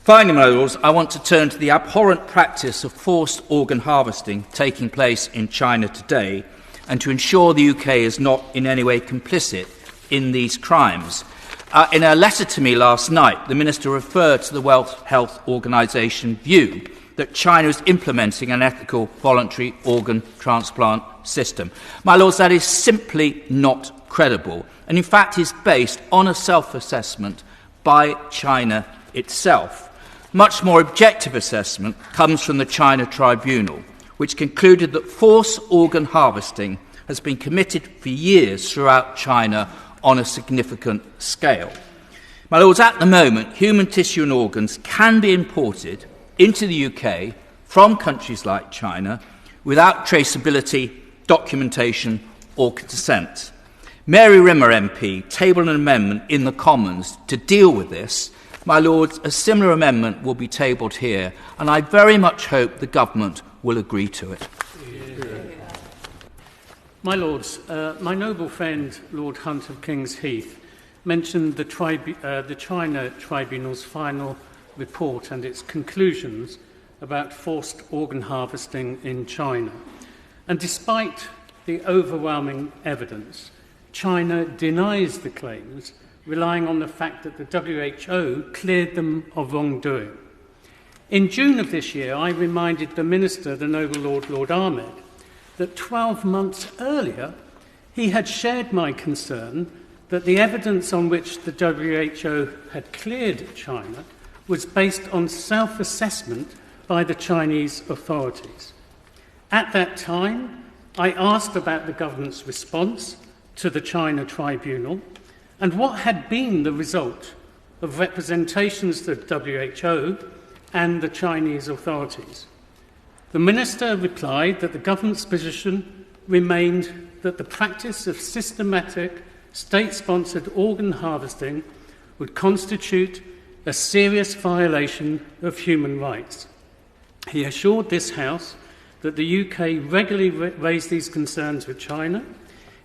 Finally, my lords, I want to turn to the abhorrent practice of forced organ harvesting taking place in China today, and to ensure the UK is not in any way complicit in these crimes. In a letter to me last night, the Minister referred to the World Health Organization view that China is implementing an ethical voluntary organ transplant system. My lords, that is simply not credible, and in fact is based on a self-assessment by China itself. Much more objective assessment comes from the China Tribunal, which concluded that forced organ harvesting has been committed for years throughout China on a significant scale. My lords, at the moment, human tissue and organs can be imported into the UK from countries like China without traceability, documentation or consent. Mary Rimmer MP tabled an amendment in the Commons to deal with this. My lords, a similar amendment will be tabled here, and I very much hope the government will agree to it. My lords, my noble friend Lord Hunt of King's Heath mentioned the China Tribunal's final report and its conclusions about forced organ harvesting in China. And despite the overwhelming evidence, China denies the claims, relying on the fact that the WHO cleared them of wrongdoing. In June of this year, I reminded the Minister, the Noble Lord Ahmed, that 12 months earlier he had shared my concern that the evidence on which the WHO had cleared China was based on self-assessment by the Chinese authorities. At that time, I asked about the government's response to the China Tribunal and what had been the result of representations to the WHO and the Chinese authorities. The Minister replied that the government's position remained that the practice of systematic state-sponsored organ harvesting would constitute a serious violation of human rights. He assured this House that the UK regularly raised these concerns with China.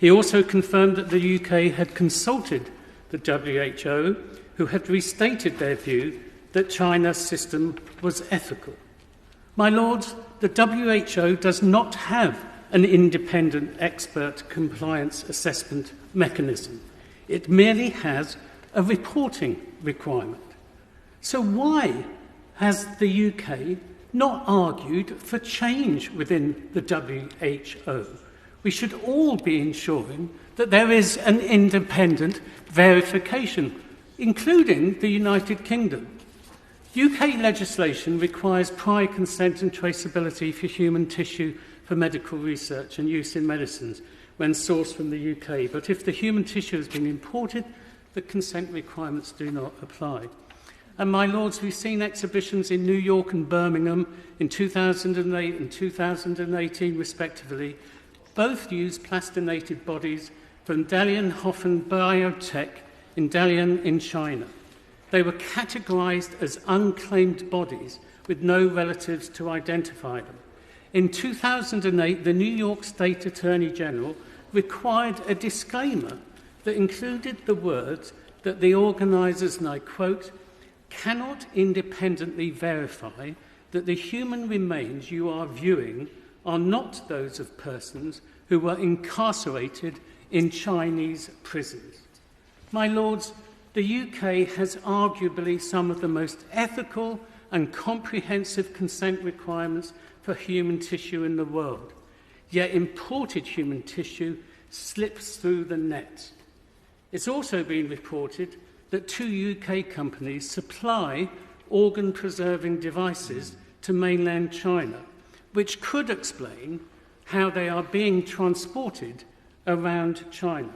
He also confirmed that the UK had consulted the WHO, who had restated their view that China's system was ethical. My lords, the WHO does not have an independent expert compliance assessment mechanism. It merely has a reporting requirement. So why has the UK not argued for change within the WHO? We should all be ensuring that there is an independent verification, including the United Kingdom. UK legislation requires prior consent and traceability for human tissue for medical research and use in medicines when sourced from the UK. But if the human tissue has been imported, the consent requirements do not apply. And my lords, we've seen exhibitions in New York and Birmingham in 2008 and 2018 respectively. Both used plastinated bodies from Dalian-Hoffen Biotech in Dalian in China. They were categorized as unclaimed bodies with no relatives to identify them. In 2008, the New York State Attorney General required a disclaimer that included the words that the organizers, and I quote, cannot independently verify that the human remains you are viewing are not those of persons who were incarcerated in Chinese prisons. My lords, the UK has arguably some of the most ethical and comprehensive consent requirements for human tissue in the world, yet imported human tissue slips through the net. It's also been reported that 2 UK companies supply organ-preserving devices to mainland China, which could explain how they are being transported around China.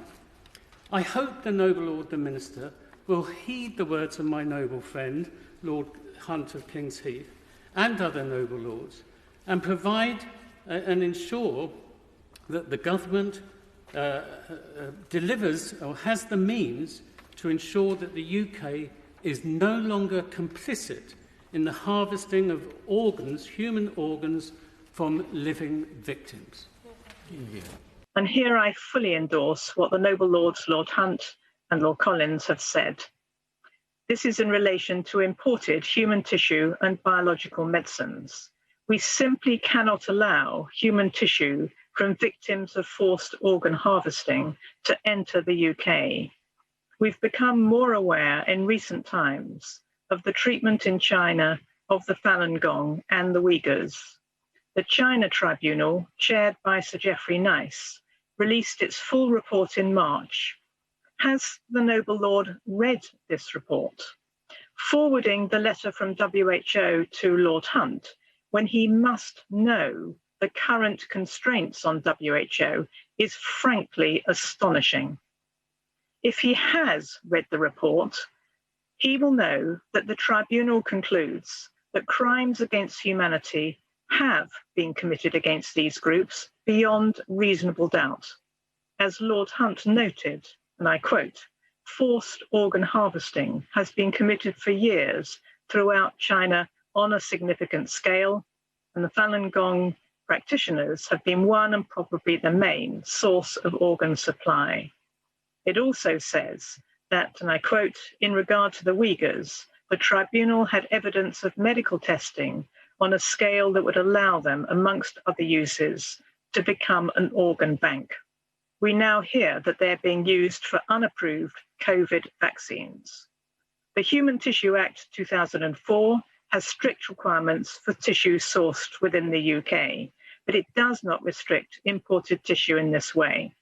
I hope the Noble Lord the Minister will heed the words of my noble friend, Lord Hunt of King's Heath, and other noble lords, and provide and ensure that the government delivers or has the means to ensure that the UK is no longer complicit in the harvesting of organs, human organs, from living victims. And here I fully endorse what the noble lords, Lord Hunt and Lord Collins, have said. This is in relation to imported human tissue and biological medicines. We simply cannot allow human tissue from victims of forced organ harvesting to enter the UK. We've become more aware in recent times of the treatment in China of the Falun Gong and the Uyghurs. The China Tribunal, chaired by Sir Geoffrey Nice, released its full report in March. Has the Noble Lord read this report? Forwarding the letter from WHO to Lord Hunt, when he must know the current constraints on WHO, is frankly astonishing. If he has read the report, he will know that the tribunal concludes that crimes against humanity have been committed against these groups beyond reasonable doubt. As Lord Hunt noted, and I quote, "Forced organ harvesting has been committed for years throughout China on a significant scale, and the Falun Gong practitioners have been one and probably the main source of organ supply." It also says that, and I quote, "In regard to the Uyghurs, the tribunal had evidence of medical testing on a scale that would allow them, amongst other uses, to become an organ bank. We now hear that they're being used for unapproved COVID vaccines." The Human Tissue Act 2004 has strict requirements for tissue sourced within the UK, but it does not restrict imported tissue in this way.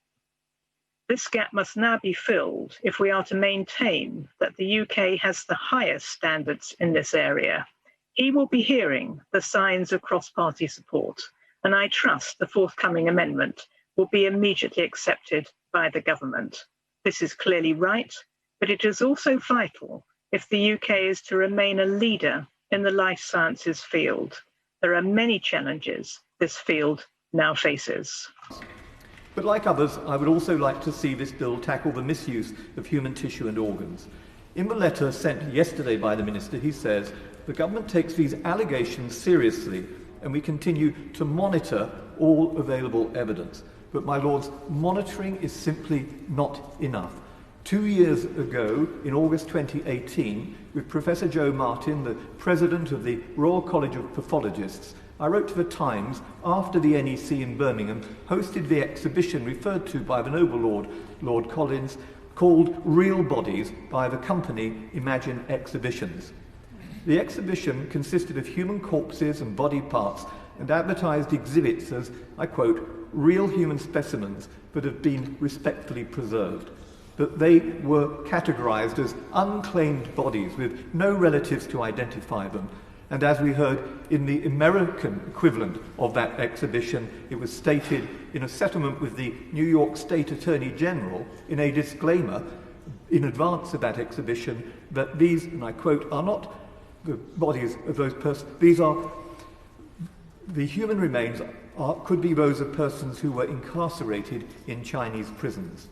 This gap must now be filled if we are to maintain that the UK has the highest standards in this area. He will be hearing the signs of cross-party support, and I trust the forthcoming amendment will be immediately accepted by the government. This is clearly right, but it is also vital if the UK is to remain a leader in the life sciences field. There are many challenges this field now faces. But like others, I would also like to see this bill tackle the misuse of human tissue and organs. In the letter sent yesterday by the Minister, he says, "The government takes these allegations seriously and we continue to monitor all available evidence." But, my Lords, monitoring is simply not enough. 2 years ago, in August 2018, with Professor Joe Martin, the President of the Royal College of Pathologists, I wrote to the Times after the NEC in Birmingham hosted the exhibition referred to by the Noble Lord, Lord Collins, called Real Bodies by the company Imagine Exhibitions. The exhibition consisted of human corpses and body parts and advertised exhibits as, I quote, "real human specimens that have been respectfully preserved." But they were categorized as unclaimed bodies with no relatives to identify them. And as we heard in the American equivalent of that exhibition, it was stated in a settlement with the New York State Attorney General in a disclaimer in advance of that exhibition that these, and I quote, "are not the bodies of those persons, these are, the human remains could be those of persons who were incarcerated in Chinese prisons."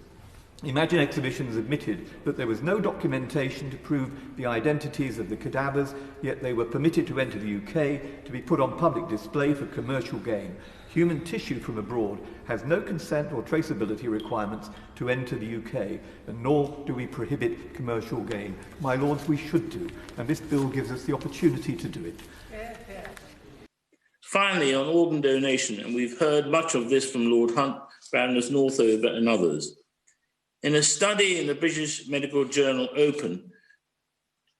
Imagine Exhibitions admitted that there was no documentation to prove the identities of the cadavers, yet they were permitted to enter the UK to be put on public display for commercial gain. Human tissue from abroad has no consent or traceability requirements to enter the UK, and nor do we prohibit commercial gain. My Lords, we should do, and this bill gives us the opportunity to do it. Finally, on organ donation, and we've heard much of this from Lord Hunt, Baroness Northover and others. In a study in the British medical journal Open,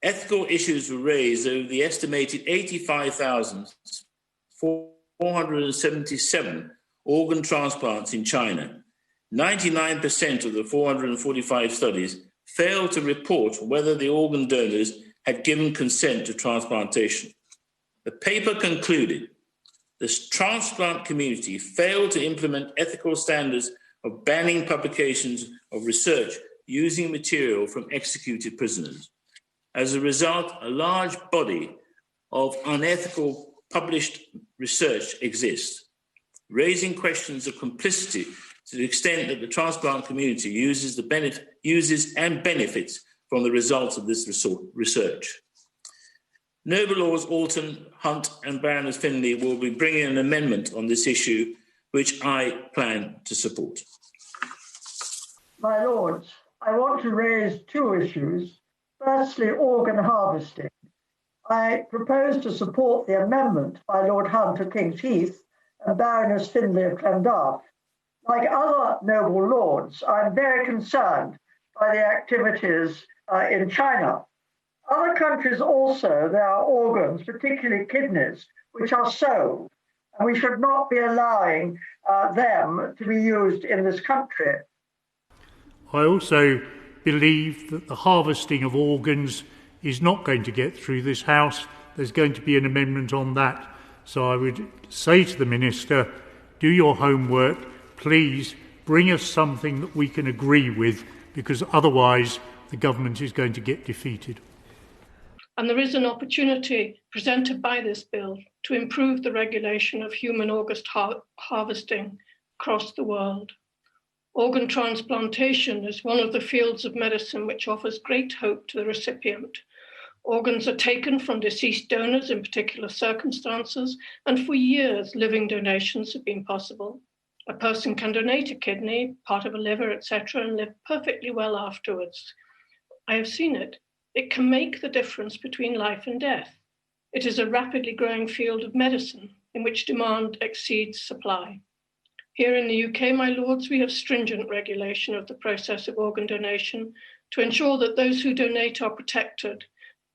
ethical issues were raised over the estimated 85,477 organ transplants in China. 99% of the 445 studies failed to report whether the organ donors had given consent to transplantation. The paper concluded the transplant community failed to implement ethical standards of banning publications of research using material from executed prisoners. As a result, a large body of unethical published research exists, raising questions of complicity to the extent that the transplant community uses and benefits from the results of this research. Noble Lords Alton, Hunt and Baroness Finlay will be bringing an amendment on this issue, which I plan to support. My Lords, I want to raise two issues Firstly, organ harvesting. I propose to support the amendment by Lord Hunt of King's Heath and Baroness Finlay of Llandaff. Like other noble lords, I'm very concerned by the activities in China. Other countries also, there are organs, particularly kidneys, which are sold, and we should not be allowing them to be used in this country. I also believe that the harvesting of organs is not going to get through this House. There's going to be an amendment on that. So I would say to the Minister, do your homework, please bring us something that we can agree with, because otherwise the government is going to get defeated. And there is an opportunity presented by this bill to improve the regulation of human organ harvesting across the world. Organ transplantation is one of the fields of medicine which offers great hope to the recipient. Organs are taken from deceased donors in particular circumstances, and for years living donations have been possible. A person can donate a kidney, part of a liver, etc., and live perfectly well afterwards. I have seen it. It can make the difference between life and death. It is a rapidly growing field of medicine in which demand exceeds supply. Here in the UK, my lords, we have stringent regulation of the process of organ donation to ensure that those who donate are protected,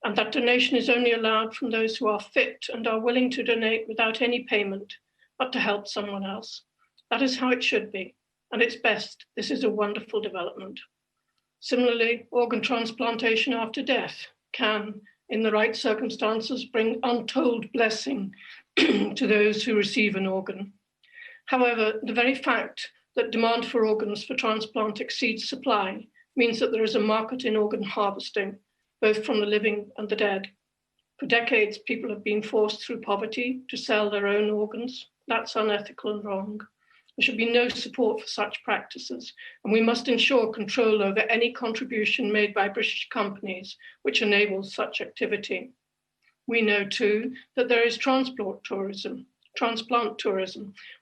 and that donation is only allowed from those who are fit and are willing to donate without any payment, but to help someone else. That is how it should be, and it's best. This is a wonderful development. Similarly, organ transplantation after death can, in the right circumstances, bring untold blessing to those who receive an organ. However, the very fact that demand for organs for transplant exceeds supply means that there is a market in organ harvesting, both from the living and the dead. For decades, people have been forced through poverty to sell their own organs. That's unethical and wrong. There should be no support for such practices, and we must ensure control over any contribution made by British companies which enables such activity. We know too that there is transplant tourism,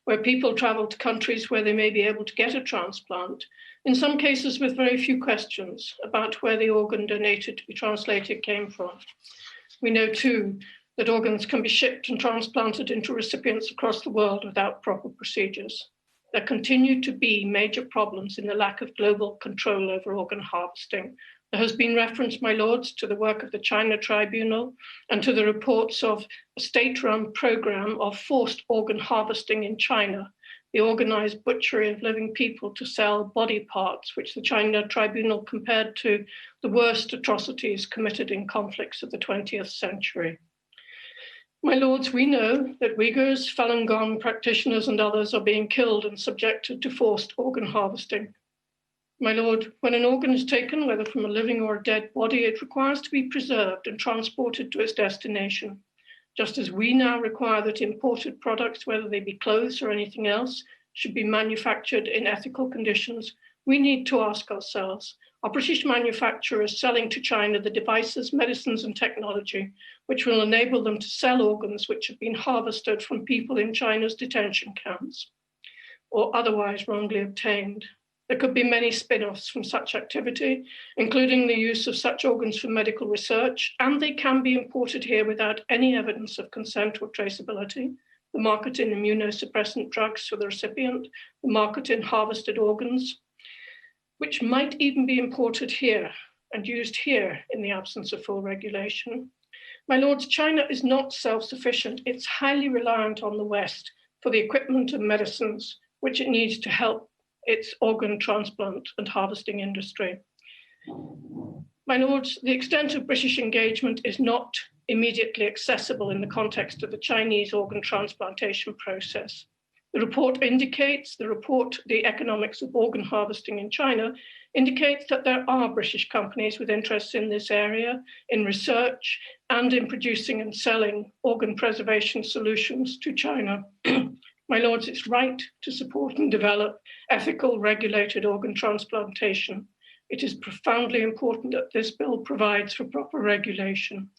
where people travel to countries where they may be able to get a transplant, in some cases with very few questions about where the organ donated to be translated came from. We know too that organs can be shipped and transplanted into recipients across the world without proper procedures. There continue to be major problems in the lack of global control over organ harvesting. There has been reference, my lords, to the work of the China Tribunal and to the reports of a state-run program of forced organ harvesting in China, the organized butchery of living people to sell body parts, which the China Tribunal compared to the worst atrocities committed in conflicts of the 20th century. My lords, we know that Uyghurs, Falun Gong practitioners and others are being killed and subjected to forced organ harvesting. My lord, when an organ is taken, whether from a living or a dead body, it requires to be preserved and transported to its destination. Just as we now require that imported products, whether they be clothes or anything else, should be manufactured in ethical conditions, we need to ask ourselves, are British manufacturers selling to China the devices, medicines and technology which will enable them to sell organs which have been harvested from people in China's detention camps or otherwise wrongly obtained? There could be many spin-offs from such activity, including the use of such organs for medical research, and they can be imported here without any evidence of consent or traceability. The market in immunosuppressant drugs for the recipient, the market in harvested organs, which might even be imported here and used here in the absence of full regulation. My lords, China is not self-sufficient. It's highly reliant on the West for the equipment and medicines which it needs to help its organ transplant and harvesting industry. My lords, the extent of British engagement is not immediately accessible in the context of the Chinese organ transplantation process. The report indicates, the economics of organ harvesting in China, indicates that there are British companies with interests in this area, in research, and in producing and selling organ preservation solutions to China. My lords, it's right to support and develop ethical, regulated organ transplantation. It is profoundly important that this bill provides for proper regulation.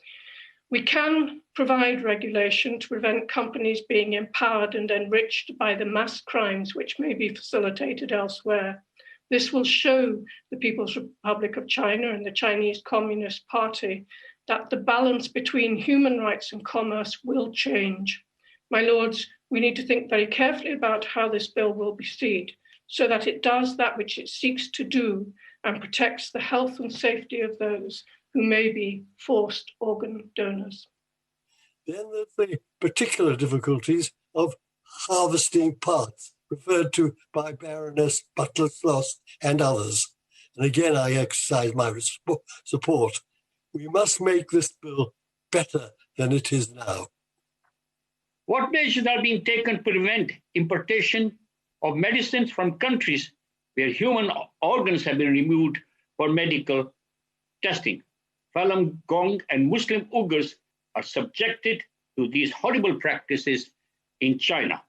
We can provide regulation to prevent companies being empowered and enriched by the mass crimes which may be facilitated elsewhere. This will show the People's Republic of China and the Chinese Communist Party that the balance between human rights and commerce will change. My lords, we need to think very carefully about how this bill will proceed so that it does that which it seeks to do and protects the health and safety of those who may be forced organ donors. Then there's the particular difficulties of harvesting parts, referred to by Baroness Butler-Sloss and others. And again, I exercise my support. We must make this bill better than it is now. What measures are being taken to prevent importation of medicines from countries where human organs have been removed for medical testing? Falun Gong and Muslim Uyghurs are subjected to these horrible practices in China.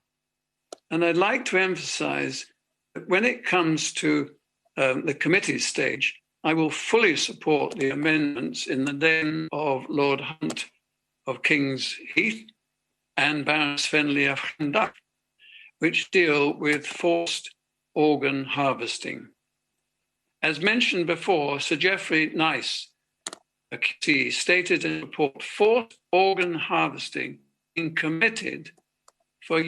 And I'd like to emphasize that when it comes to the committee stage, I will fully support the amendments in the name of Lord Hunt of King's Heath and Baroness Finlay of Llandaff, which deal with forced organ harvesting. As mentioned before, Sir Geoffrey Nice, a QC, stated in a report, forced organ harvesting being committed for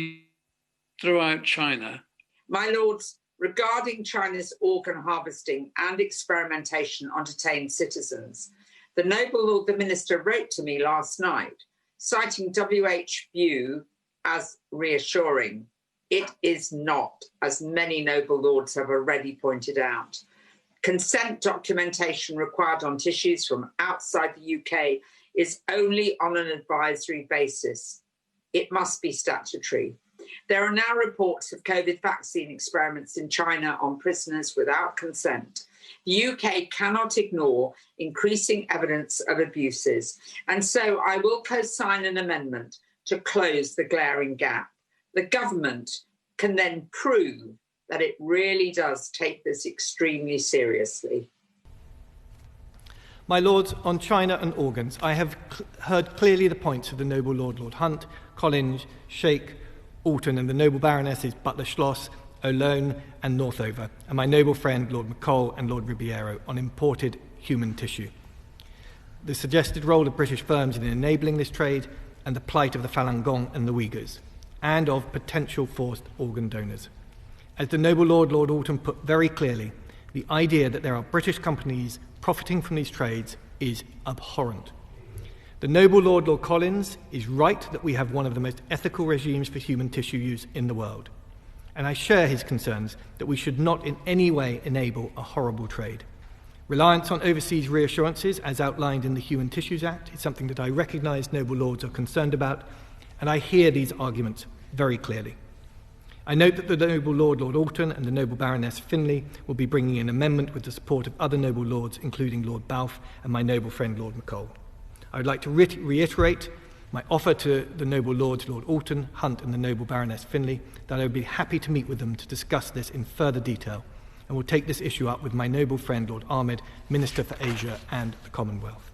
throughout China. My lords, regarding China's organ harvesting and experimentation on detained citizens, the Noble Lord the Minister wrote to me last night, citing WH view as reassuring. It is not, as many noble lords have already pointed out. Consent documentation required on tissues from outside the UK is only on an advisory basis. It must be statutory. There are now reports of COVID vaccine experiments in China on prisoners without consent. The UK cannot ignore increasing evidence of abuses, and so I will co-sign an amendment to close the glaring gap. The government can then prove that it really does take this extremely seriously. My lords, on China and organs, I have heard clearly the points of the noble Lord Hunt, Collins, Sheikh, Alton, and the noble Baronesses Butler-Sloss, O'loan and Northover, and my noble friend Lord McColl and Lord Ribeiro on imported human tissue. The suggested role of British firms in enabling this trade and the plight of the Falun Gong and the Uyghurs, and of potential forced organ donors. As the noble Lord Alton put very clearly, the idea that there are British companies profiting from these trades is abhorrent. The noble Lord Collins is right that we have one of the most ethical regimes for human tissue use in the world, and I share his concerns that we should not in any way enable a horrible trade. Reliance on overseas reassurances, as outlined in the Human Tissues Act, is something that I recognise noble lords are concerned about, and I hear these arguments very clearly. I note that the noble Lord Alton and the noble Baroness Finlay will be bringing an amendment with the support of other noble lords, including Lord Balfe and my noble friend Lord McColl. I would like to reiterate my offer to the noble lords Lord Alton, Hunt and the noble Baroness Finlay that I would be happy to meet with them to discuss this in further detail, and will take this issue up with my noble friend Lord Ahmed, Minister for Asia and the Commonwealth.